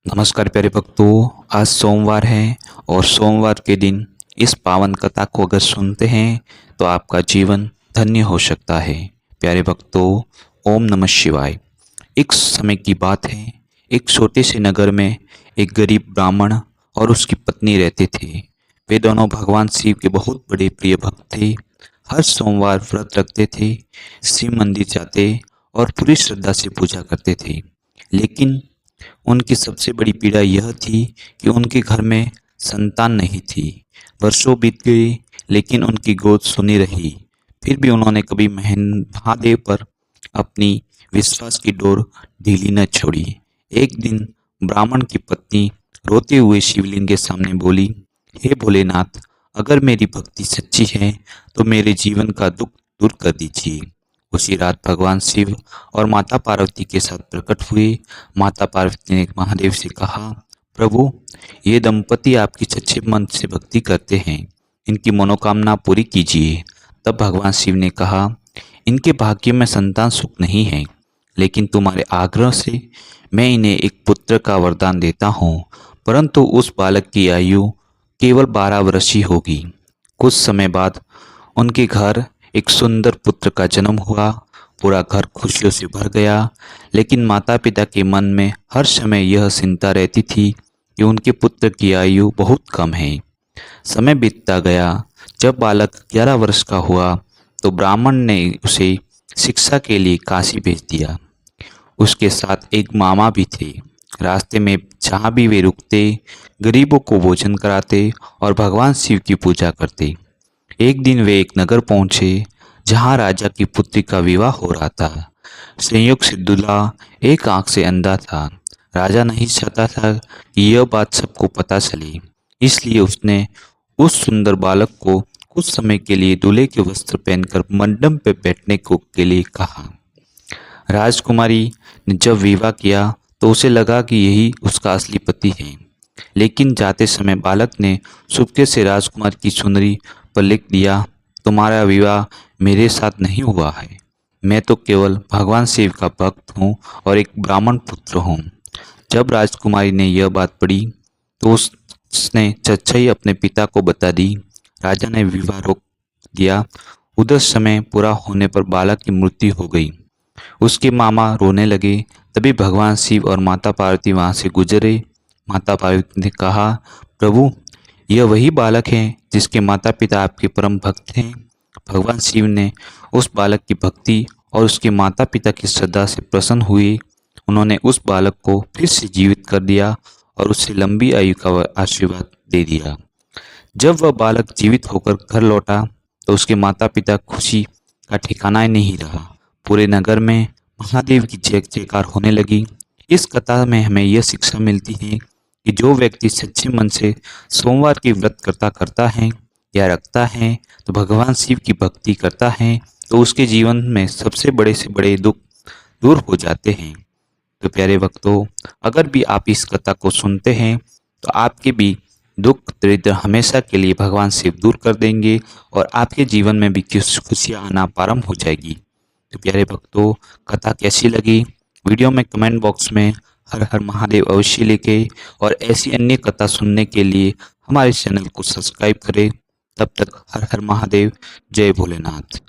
नमस्कार प्यारे भक्तों, आज सोमवार है और सोमवार के दिन इस पावन कथा को अगर सुनते हैं तो आपका जीवन धन्य हो सकता है। प्यारे भक्तों, ओम नमः शिवाय। एक समय की बात है, एक छोटे से नगर में एक गरीब ब्राह्मण और उसकी पत्नी रहते थे। वे दोनों भगवान शिव के बहुत बड़े प्रिय भक्त थे। हर सोमवार व्रत रखते थे, शिव मंदिर जाते और पूरी श्रद्धा से पूजा करते थे। लेकिन उनकी सबसे बड़ी पीड़ा यह थी कि उनके घर में संतान नहीं थी। वर्षों बीत गए लेकिन उनकी गोद सुनी रही। फिर भी उन्होंने कभी महादेव पर अपनी विश्वास की डोर ढीली न छोड़ी। एक दिन ब्राह्मण की पत्नी रोते हुए शिवलिंग के सामने बोली, हे भोलेनाथ, अगर मेरी भक्ति सच्ची है तो मेरे जीवन का दुख दूर कर दीजिए। उसी रात भगवान शिव और माता पार्वती के साथ प्रकट हुए। माता पार्वती ने महादेव से कहा, प्रभु, ये दंपति आपकी सच्चे मन से भक्ति करते हैं, इनकी मनोकामना पूरी कीजिए। तब भगवान शिव ने कहा, इनके भाग्य में संतान सुख नहीं है, लेकिन तुम्हारे आग्रह से मैं इन्हें एक पुत्र का वरदान देता हूँ, परंतु उस बालक की आयु केवल 12 वर्ष ही होगी। कुछ समय बाद उनके घर एक सुंदर पुत्र का जन्म हुआ। पूरा घर खुशियों से भर गया, लेकिन माता पिता के मन में हर समय यह चिंता रहती थी कि उनके पुत्र की आयु बहुत कम है। समय बीतता गया। जब बालक 11 वर्ष का हुआ तो ब्राह्मण ने उसे शिक्षा के लिए काशी भेज दिया। उसके साथ एक मामा भी थे। रास्ते में जहाँ भी वे रुकते, गरीबों को भोजन कराते और भगवान शिव की पूजा करते। एक दिन वे एक नगर पहुंचे जहां राजा की पुत्री का विवाह हो रहा था। संयोग से दूल्हा एक आंख से अंधा था। राजा नहीं चाहता था कि यह बात सबको पता चले, इसलिए उसने उस सुंदर बालक को कुछ समय के लिए दूल्हे के वस्त्र पहनकर मंडप पे बैठने को के लिए कहा। राजकुमारी ने जब विवाह किया तो उसे लगा कि यही उसका असली पति है, लेकिन जाते समय बालक ने चुपके से राजकुमार की चुनरी पर लिख दिया, तुम्हारा विवाह मेरे साथ नहीं हुआ है। मैं तो केवल भगवान शिव का भक्त हूँ और एक ब्राह्मण पुत्र हूँ। जब राजकुमारी ने यह बात पढ़ी तो उसने सच्चाई अपने पिता को बता दी। राजा ने विवाह रोक दिया। उधर समय पूरा होने पर बालक की मृत्यु हो गई। उसके मामा रोने लगे। तभी भगवान शिव और माता पार्वती वहां से गुजरे। माता पार्वती ने कहा, प्रभु, यह वही बालक है जिसके माता पिता आपके परम भक्त हैं। भगवान शिव ने उस बालक की भक्ति और उसके माता पिता की श्रद्धा से प्रसन्न हुए। उन्होंने उस बालक को फिर से जीवित कर दिया और उसे लंबी आयु का आशीर्वाद दे दिया। जब वह बालक जीवित होकर घर लौटा तो उसके माता पिता खुशी का ठिकाना ही नहीं रहा। पूरे नगर में महादेव की जय जयकार होने लगी। इस कथा में हमें यह शिक्षा मिलती है कि जो व्यक्ति सच्चे मन से सोमवार की व्रत करता है या रखता है, तो भगवान शिव की भक्ति करता है, तो उसके जीवन में सबसे बड़े से बड़े दुख दूर हो जाते हैं। तो प्यारे भक्तों, अगर भी आप इस कथा को सुनते हैं तो आपके भी दुख दरिद्र हमेशा के लिए भगवान शिव दूर कर देंगे और आपके जीवन में भी खुशियाँ आना प्रारंभ हो जाएगी। तो प्यारे भक्तों, कथा कैसी लगी वीडियो में कमेंट बॉक्स में हर हर महादेव अवश्य लिखें और ऐसी अन्य कथा सुनने के लिए हमारे चैनल को सब्सक्राइब करें। तब तक हर हर महादेव, जय भोलेनाथ।